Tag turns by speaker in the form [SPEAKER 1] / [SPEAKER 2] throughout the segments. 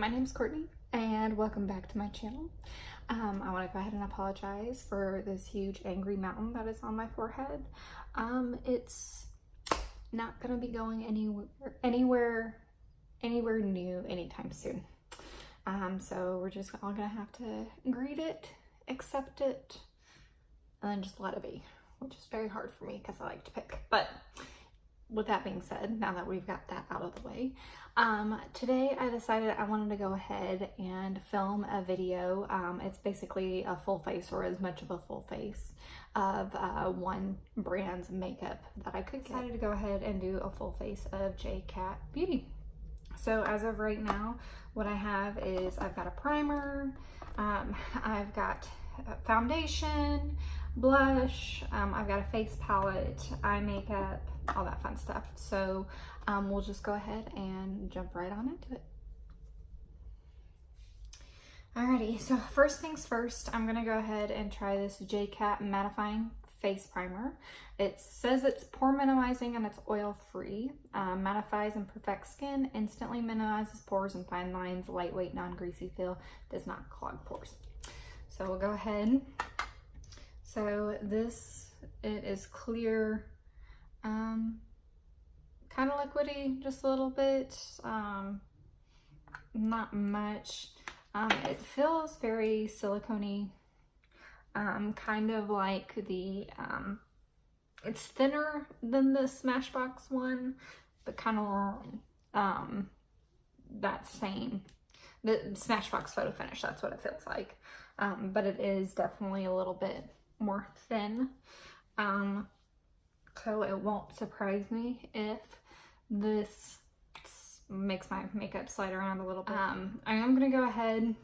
[SPEAKER 1] name's Courtney and welcome back to my channel. I want to go ahead and apologize for this huge angry mountain that is on my forehead. It's not going to be going anywhere new anytime soon. So we're just all going to have to greet it, accept it, and then just let it be, which is very hard for me because I like to pick. But with that being said, now that we've got that out of the way, today I decided I wanted to go ahead and film a video. It's basically a full face, or as much of a full face, of one brand's makeup that I could get. I decided to go ahead and do a full face of JCat Beauty. So as of right now, what I have is I've got a primer, I've got foundation, blush, I've got a face palette, eye makeup, all that fun stuff. So we'll just go ahead and jump right on into it. Alrighty, so first things first, I'm gonna go ahead and try this JCat mattifying face primer. It says it's pore minimizing and it's oil free, mattifies and perfects skin, instantly minimizes pores and fine lines, lightweight, non-greasy feel, does not clog pores. So we'll go ahead. So this, it is clear, kind of liquidy, just a little bit, not much. It feels very silicone-y, kind of like the, it's thinner than the Smashbox one, but kind of that same, the Smashbox Photo Finish, that's what it feels like. But it is definitely a little bit more thin. So it won't surprise me if this makes my makeup slide around a little bit. I am gonna go ahead.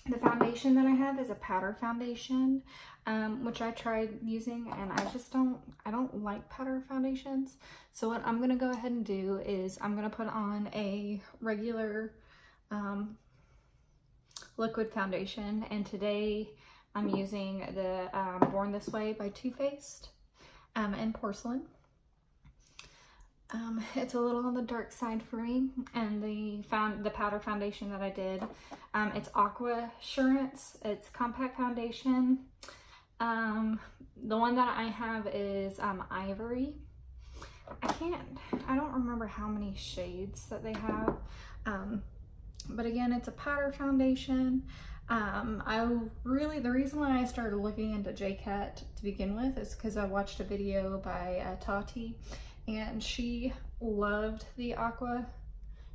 [SPEAKER 1] The foundation that I have is a powder foundation, which I tried using, and I don't like powder foundations. So what I'm gonna go ahead and do is I'm gonna put on a regular liquid foundation, and today I'm using the Born This Way by Too Faced in Porcelain. It's a little on the dark side for me, and the powder foundation that I did, it's Aqua Assurance. It's compact foundation. The one that I have is Ivory. I don't remember how many shades that they have, but again, it's a powder foundation. The reason why I started looking into JCat to begin with is because I watched a video by Tati, and she loved the Aqua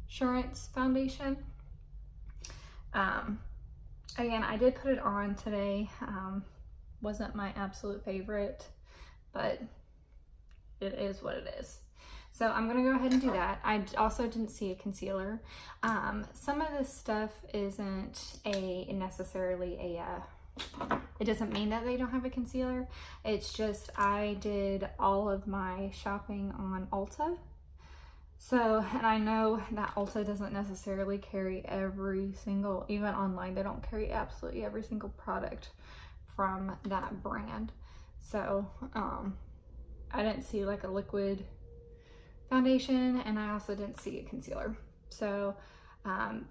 [SPEAKER 1] Assurance foundation. Again, I did put it on today. Wasn't my absolute favorite, but it is what it is. So I'm gonna go ahead and do that. I also didn't see a concealer. Some of this stuff isn't necessarily a, it doesn't mean that they don't have a concealer. It's just I did all of my shopping on Ulta. So, and I know that Ulta doesn't necessarily carry every single, even online, they don't carry absolutely every single product from that brand. So, I didn't see like a liquid foundation, and I also didn't see a concealer. So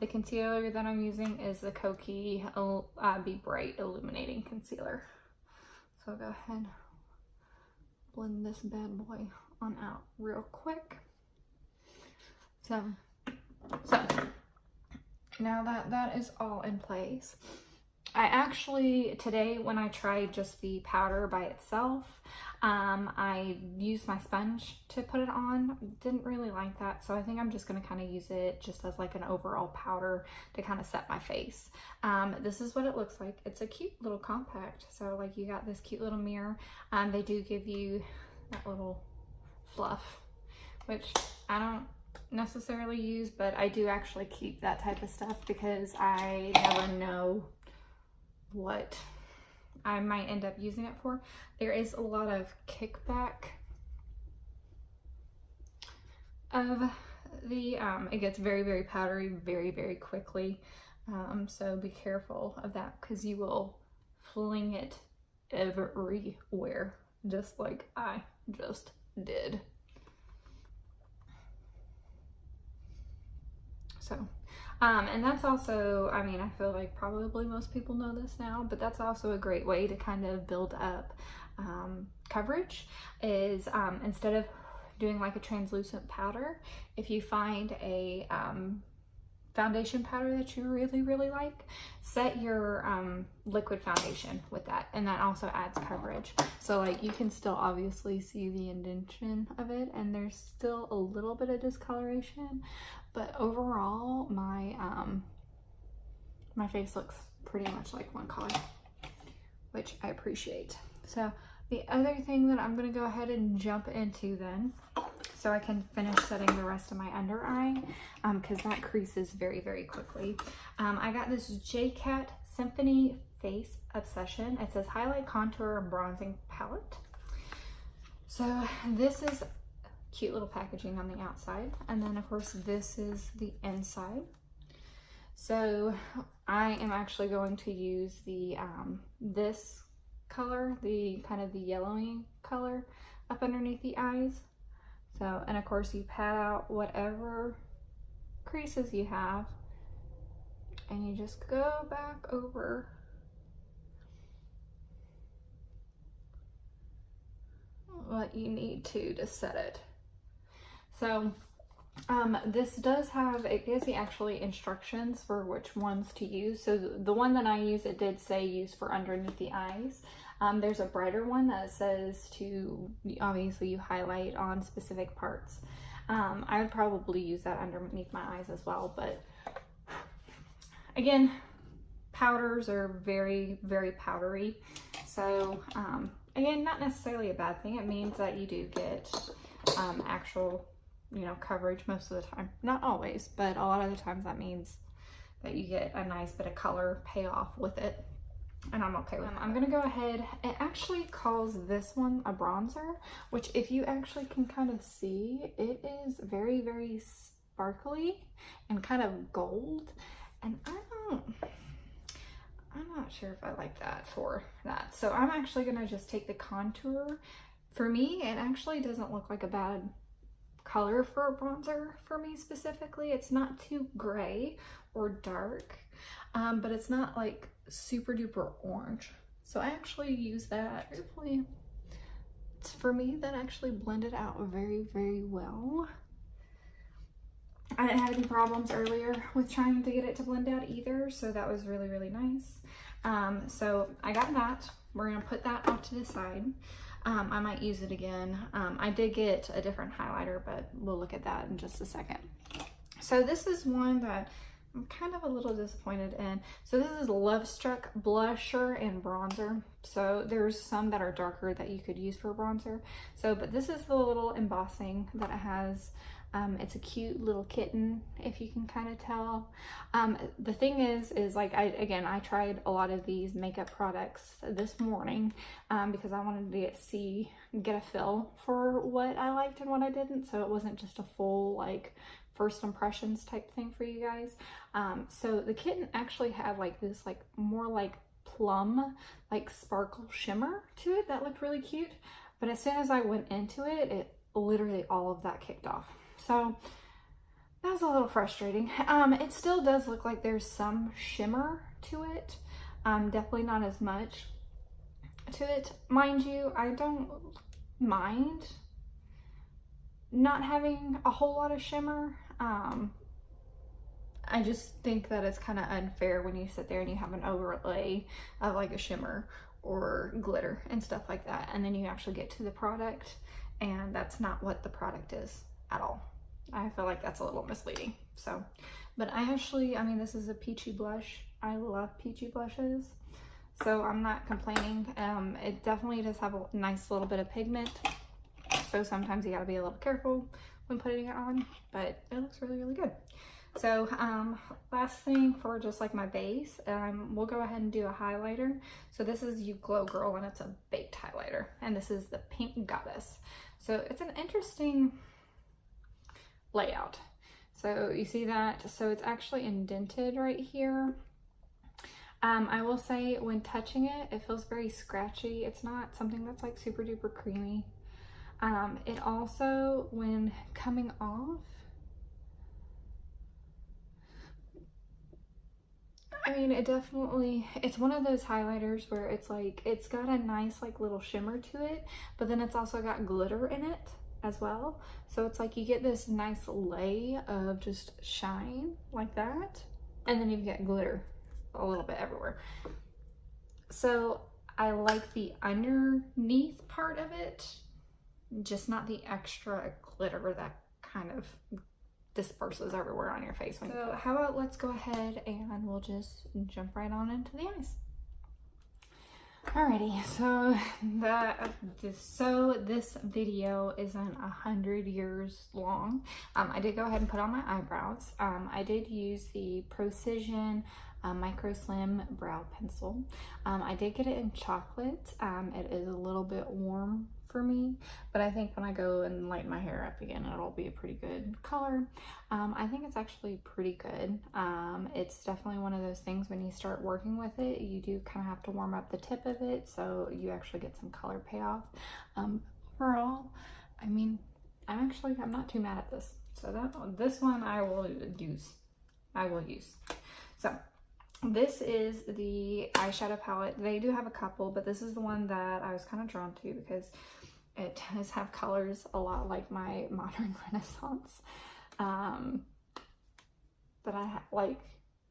[SPEAKER 1] the concealer that I'm using is the Kokie Be Bright Illuminating Concealer. So I'll go ahead and blend this bad boy on out real quick. So now that that is all in place, I actually, today when I tried just the powder by itself, I used my sponge to put it on. Didn't really like that, so I think I'm just going to kind of use it just as like an overall powder to kind of set my face. This is what it looks like. It's a cute little compact, so like you got this cute little mirror. They do give you that little fluff, which I don't necessarily use, but I do actually keep that type of stuff because I never know what I might end up using it for. There is a lot of kickback of the, it gets very, very powdery very, very quickly. So be careful of that because you will fling it everywhere, just like I just did. So And that's also, I mean, I feel like probably most people know this now, but that's also a great way to kind of build up coverage is instead of doing like a translucent powder, if you find a foundation powder that you really like, set your liquid foundation with that, and that also adds coverage. So like you can still obviously see the indentation of it, and there's still a little bit of discoloration, but overall my my face looks pretty much like one color, which I appreciate. So the other thing that I'm going to go ahead and jump into then, so I can finish setting the rest of my under eye, because that creases very quickly. I got this JCat Symphony Face Obsession. It says highlight, contour, and bronzing palette. So this is cute little packaging on the outside, and then of course this is the inside. So I am actually going to use the this color, the kind of the yellowy color up underneath the eyes. So, and of course you pat out whatever creases you have, and you just go back over what you need to set it. So this does have, it gives you actually instructions for which ones to use. So the one that I use, it did say use for underneath the eyes. There's a brighter one that says to, obviously you highlight on specific parts. I would probably use that underneath my eyes as well, but again, powders are very powdery. So again, not necessarily a bad thing. It means that you do get actual, you know, coverage most of the time. Not always, but a lot of the times that means that you get a nice bit of color payoff with it, and I'm okay with it. I'm gonna go ahead, it actually calls this one a bronzer, which if you actually can kind of see, it is very sparkly and kind of gold, and I'm not sure if I like that for that. So I'm actually gonna just take the contour. For me, it actually doesn't look like a bad color for a bronzer for me specifically. It's not too gray or dark, but it's not like super duper orange. So I actually use that. For me, that actually blended out very well. I didn't have any problems earlier with trying to get it to blend out either, so that was really nice. So I got that. We're gonna put that off to the side. I might use it again. I did get a different highlighter, but we'll look at that in just a second. So this is one that I'm kind of a little disappointed in. So this is Love Struck blusher and bronzer. So there's some that are darker that you could use for a bronzer. So, but this is the little embossing that it has. It's a cute little kitten, if you can kind of tell. The thing is like, I tried a lot of these makeup products this morning because I wanted to get a feel for what I liked and what I didn't. So it wasn't just a full like first impressions type thing for you guys. So the kitten actually had like this like more like plum, like sparkle shimmer to it that looked really cute. But as soon as I went into it, it literally all of that kicked off. So that was a little frustrating. It still does look like there's some shimmer to it. Definitely not as much to it. Mind you, I don't mind not having a whole lot of shimmer. I just think that it's kind of unfair when you sit there and you have an overlay of like a shimmer or glitter and stuff like that, and then you actually get to the product and that's not what the product is at all. I feel like that's a little misleading. So, but I mean, this is a peachy blush. I love peachy blushes, so I'm not complaining. It definitely does have a nice little bit of pigment, so sometimes you gotta be a little careful when putting it on, but it looks really good. So last thing for just like my base, we'll go ahead and do a highlighter. So this is You Glow Girl, and it's a baked highlighter, and this is the Pink Goddess. So it's an interesting layout. So you see that, so it's actually indented right here. I will say when touching it, it feels very scratchy. It's not something that's like super duper creamy. It also, when coming off, I mean, it definitely, it's one of those highlighters where it's like, it's got a nice like little shimmer to it, but then it's also got glitter in it as well. So it's like you get this nice lay of just shine like that. And then you get glitter a little bit everywhere. So I like the underneath part of it, just not the extra glitter that kind of disperses everywhere on your face. So how about let's go ahead and we'll just jump right on into the eyes. Alrighty, so this video isn't 100 years long. I did go ahead and put on my eyebrows. I did use the Precision Micro Slim Brow Pencil. I did get it in chocolate. It is a little bit warm for me, but I think when I go and light my hair up again, it'll be a pretty good color. I think it's actually pretty good. It's definitely one of those things when you start working with it, you do kind of have to warm up the tip of it so you actually get some color payoff. Overall, I mean, I'm not too mad at this. So this one I will use. So this is the eyeshadow palette. They do have a couple, but this is the one that I was kind of drawn to because it does have colors a lot like my Modern Renaissance. But I like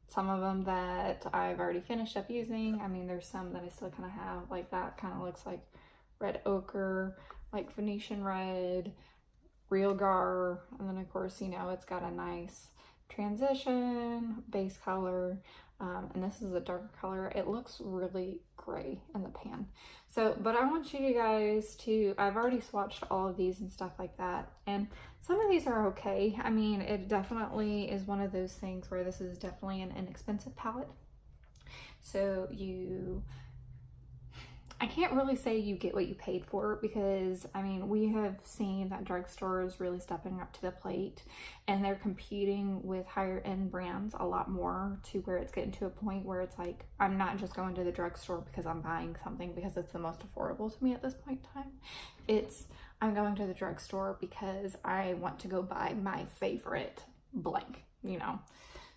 [SPEAKER 1] some of them that I've already finished up using. I mean, there's some that I still kind of have, like that kind of looks like red ochre, like Venetian red, real gar, and then of course, you know, it's got a nice transition, base color, and this is a darker color. It looks really gray in the pan. So, but I want you guys to, I've already swatched all of these and stuff like that, and some of these are okay. I mean, it definitely is one of those things where this is definitely an inexpensive palette. So I can't really say you get what you paid for, because I mean, we have seen that drugstores really stepping up to the plate and they're competing with higher end brands a lot more, to where it's getting to a point where it's like, I'm not just going to the drugstore because I'm buying something because it's the most affordable to me at this point in time. I'm going to the drugstore because I want to go buy my favorite blank, you know.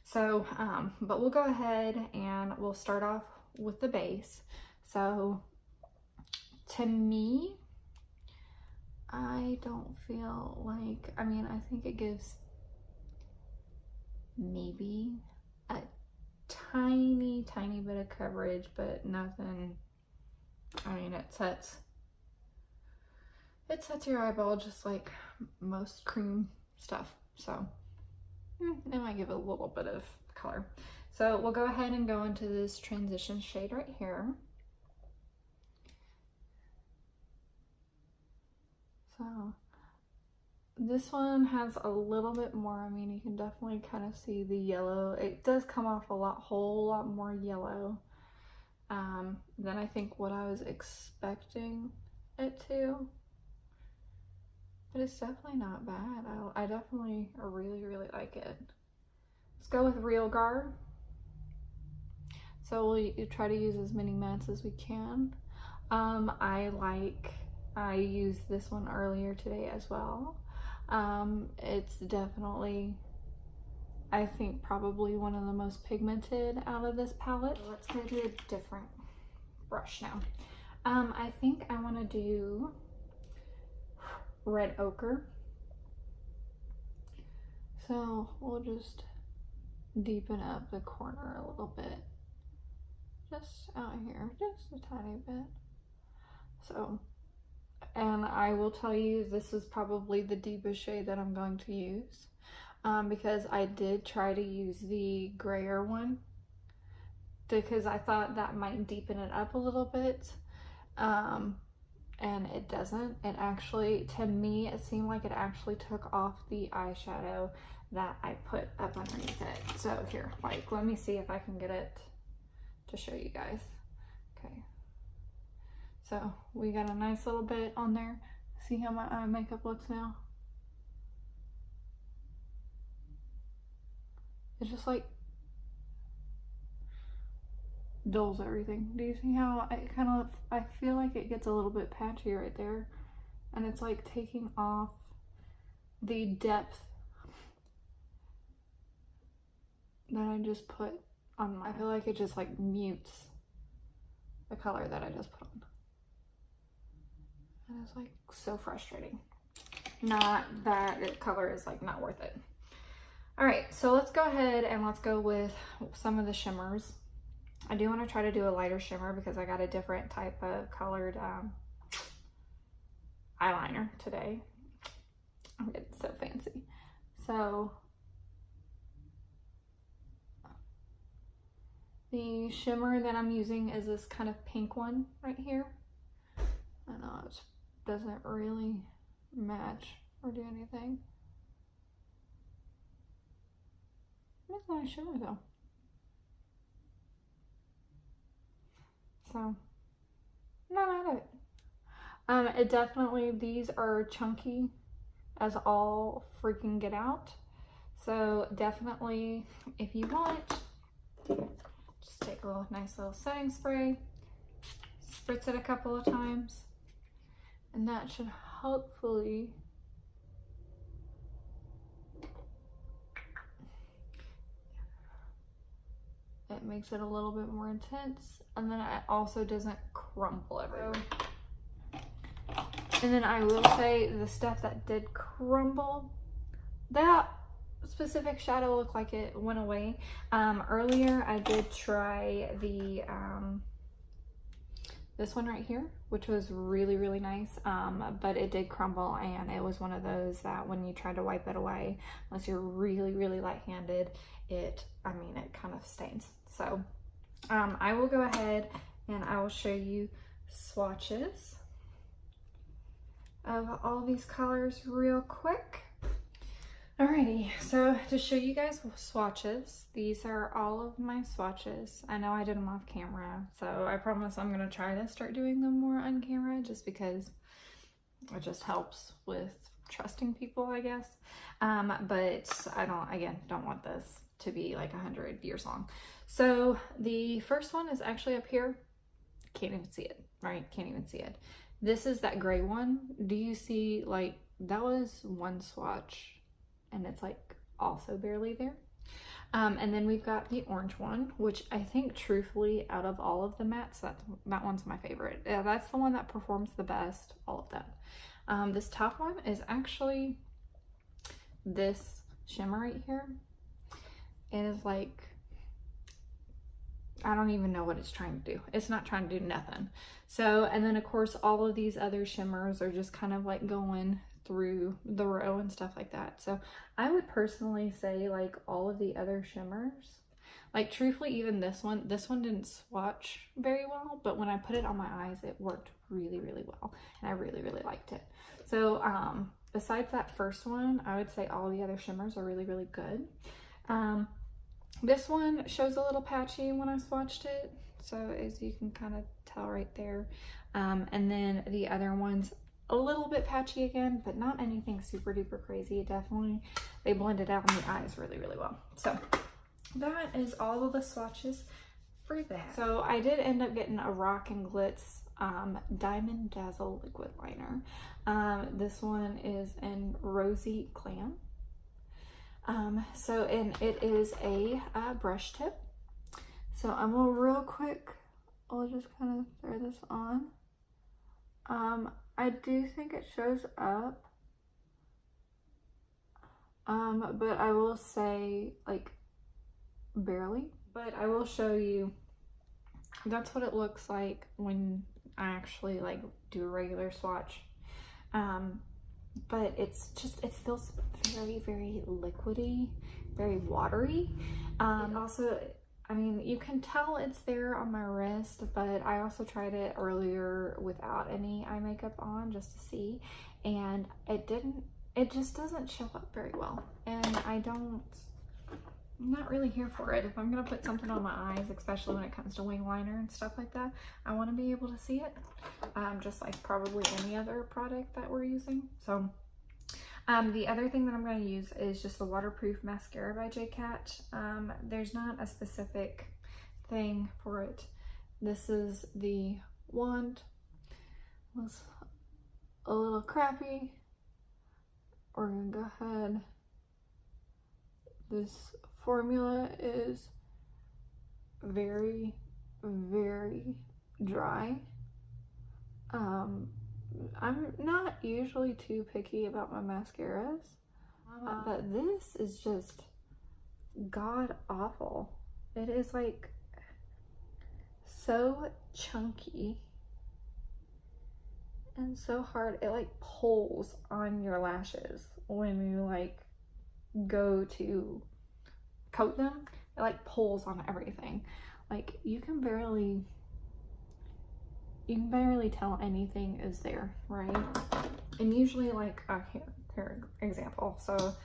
[SPEAKER 1] So, but we'll go ahead and we'll start off with the base. So to me, I don't feel like, I mean, I think it gives maybe a tiny bit of coverage, but nothing. I mean, it sets your eyeball just like most cream stuff. So it might give it a little bit of color. So we'll go ahead and go into this transition shade right here. So this one has a little bit more, I mean, you can definitely kind of see the yellow. It does come off whole lot more yellow than I think what I was expecting it to. But it's definitely not bad. I definitely really like it. Let's go with Real Gar. So we'll try to use as many mattes as we can. I used this one earlier today as well. It's definitely, I think, probably one of the most pigmented out of this palette. Let's go to a different brush now. I think I want to do red ochre. So we'll just deepen up the corner a little bit. Just out here, just a tiny bit. So, and I will tell you, this is probably the deepest shade that I'm going to use, because I did try to use the grayer one because I thought that might deepen it up a little bit, and it doesn't. It actually, to me, it seemed like it actually took off the eyeshadow that I put up underneath it. So here, like, let me see if I can get it to show you guys. Okay. So we got a nice little bit on there. See how my eye makeup looks now? It just like dulls everything. Do you see how it kind of, I feel like it gets a little bit patchy right there, and it's like taking off the depth that I just put on my, I feel like it just like mutes the color that I just put on. And it's like so frustrating. Not that color is like not worth it. All right, so let's go ahead and let's go with some of the shimmers. I do want to try to do a lighter shimmer because I got a different type of colored eyeliner today. I'm getting so fancy. So the shimmer that I'm using is this kind of pink one right here. I know it doesn't really match or do anything. It's a nice shimmer though. So, not mad at it. It definitely, these are chunky as all freaking get out. So definitely, if you want, just take a little nice little setting spray, spritz it a couple of times, and that should hopefully it makes it a little bit more intense, and then it also doesn't crumble everywhere. And then I will say the stuff that did crumble, that specific shadow looked like it went away. Earlier I did try the this one right here, which was really nice, but it did crumble, and it was one of those that when you try to wipe it away, unless you're really light-handed, it kind of stains. So I will go ahead and I will show you swatches of all these colors real quick. Alrighty, so to show you guys swatches, these are all of my swatches. I know I did them off camera, so I promise I'm gonna try to start doing them more on camera just because it just helps with trusting people, I guess. But I don't want this to be like 100 years long. So the first one is actually up here. Can't even see it, right? Can't even see it. This is that gray one. Do you see, like, that was one swatch and it's like also barely there. And then we've got the orange one, which I think truthfully out of all of the mattes, that one's my favorite. Yeah, that's the one that performs the best, all of that. This top one is actually this shimmer right here. It is like, I don't even know what it's trying to do. It's not trying to do nothing. So, and then of course all of these other shimmers are just kind of like going through the row and stuff like that. So I would personally say like all of the other shimmers, like truthfully even this one didn't swatch very well, but when I put it on my eyes it worked really well, and I really liked it. So besides that first one, I would say all the other shimmers are really good. This one shows a little patchy when I swatched it, so as you can kind of tell right there. And then the other one's a little bit patchy again, but not anything super duper crazy. Definitely, they blended out in the eyes really well. So that is all of the swatches for that. So I did end up getting a Rock and Glitz Diamond Dazzle liquid liner. This one is in Rosy Clam. And it is a brush tip. So I'm gonna real quick, I'll just kind of throw this on. I do think it shows up, but I will say like barely, but I will show you, that's what it looks like when I actually like do a regular swatch. But it's just, it feels very liquidy, very watery. Also, I mean, you can tell it's there on my wrist, but I also tried it earlier without any eye makeup on just to see, and it just doesn't show up very well. And I'm not really here for it. If I'm gonna put something on my eyes, especially when it comes to wing liner and stuff like that, I want to be able to see it, just like probably any other product that we're using. So the other thing that I'm going to use is just the waterproof mascara by JCat. There's not a specific thing for it. This is the wand. It was a little crappy. We're going to go ahead. This formula is very, very dry. I'm not usually too picky about my mascaras, but this is just god awful. It is like so chunky and so hard. It like pulls on your lashes when you like go to coat them. It like pulls on everything. Like you can barely tell anything is there, right? And usually like here example. So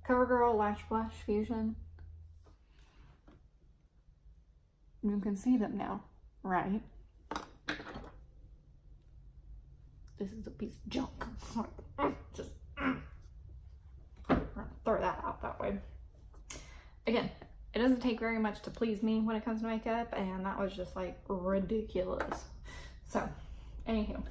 [SPEAKER 1] CoverGirl Lash Blush Fusion. You can see them now, right? This is a piece of junk. Just throw that out that way. Again, it doesn't take very much to please me when it comes to makeup, and that was just like ridiculous. So, anywho,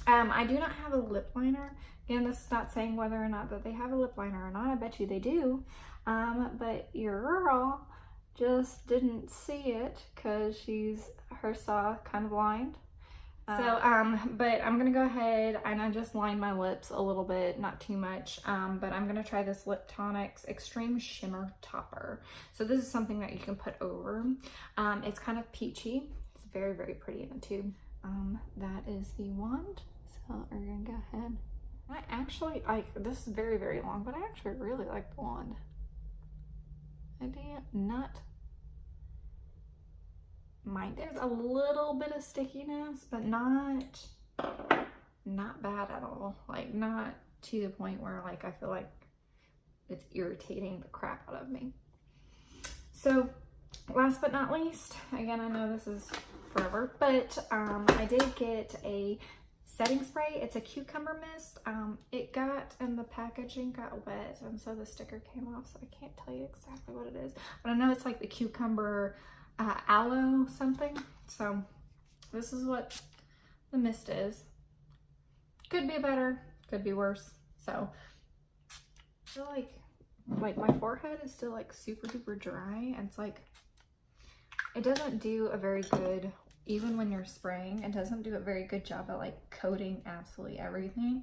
[SPEAKER 1] I do not have a lip liner. Again, this is not saying whether or not that they have a lip liner or not. I bet you they do. But your girl just didn't see it because her saw kind of blind. But I'm gonna go ahead and I just line my lips a little bit, not too much, but I'm gonna try this Lip Tonic's Extreme Shimmer Topper. So this is something that you can put over. It's kind of peachy. It's very, very pretty in the tube. That is the wand. So we're gonna go ahead. I actually like, this is very, very long, but I actually really like the wand. I do not mind it. There's a little bit of stickiness, but not bad at all. Like not to the point where like I feel like it's irritating the crap out of me. So last but not least, again, I know this is forever, but I did get a setting spray. It's a cucumber mist. It got, and the packaging got wet, and so the sticker came off, so I can't tell you exactly what it is, but I know it's like the cucumber aloe something. So this is what the mist is. Could be better, could be worse. So I feel like my forehead is still like super duper dry, and it's like it doesn't do a very good, even when you're spraying, it doesn't do a very good job at like coating absolutely everything.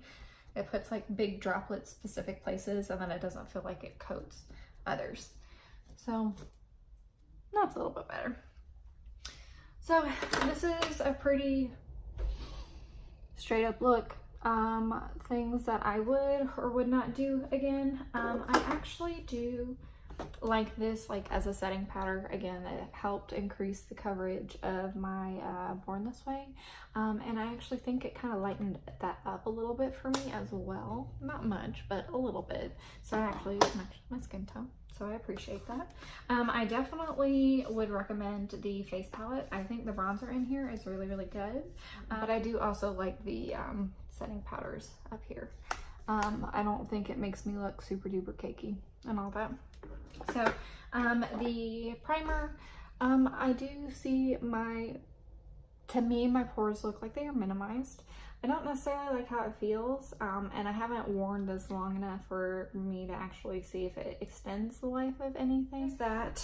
[SPEAKER 1] It puts like big droplets specific places, and then it doesn't feel like it coats others. So that's a little bit better. So this is a pretty straight up look. Things that I would or would not do again. I actually do like this like as a setting powder. Again, it helped increase the coverage of my Born This Way, and I actually think it kind of lightened that up a little bit for me as well. Not much, but a little bit. So it actually matched my skin tone, so I appreciate that. I definitely would recommend the face palette. I think the bronzer in here is really, really good, but I do also like the setting powders up here. I don't think it makes me look super duper cakey and all that. So the primer, I do see to me my pores look like they are minimized. I don't necessarily like how it feels, and I haven't worn this long enough for me to actually see if it extends the life of anything. That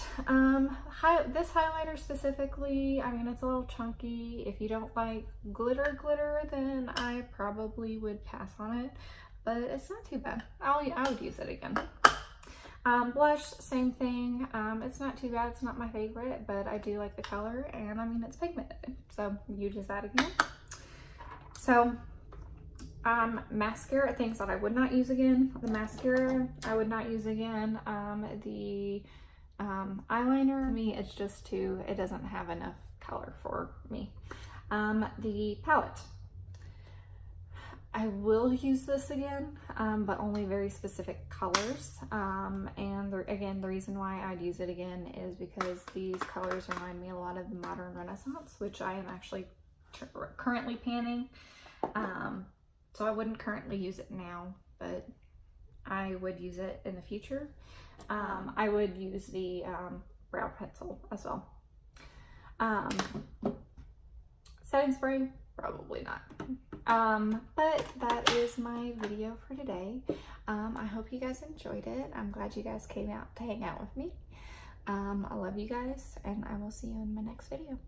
[SPEAKER 1] this highlighter specifically, I mean, it's a little chunky. If you don't like glitter, then I probably would pass on it, but it's not too bad. I would use it again. Blush, same thing. It's not too bad. It's not my favorite, but I do like the color, and I mean, it's pigmented, so you just add again. So mascara, things that I would not use again. The mascara I would not use again. The eyeliner, to me, it's just too, it doesn't have enough color for me. The palette, I will use this again, but only very specific colors. And again, the reason why I'd use it again is because these colors remind me a lot of the Modern Renaissance, which I am actually currently panning. So I wouldn't currently use it now, but I would use it in the future. I would use the brow pencil as well. Setting spray, probably not. But that is my video for today. I hope you guys enjoyed it. I'm glad you guys came out to hang out with me. I love you guys, and I will see you in my next video.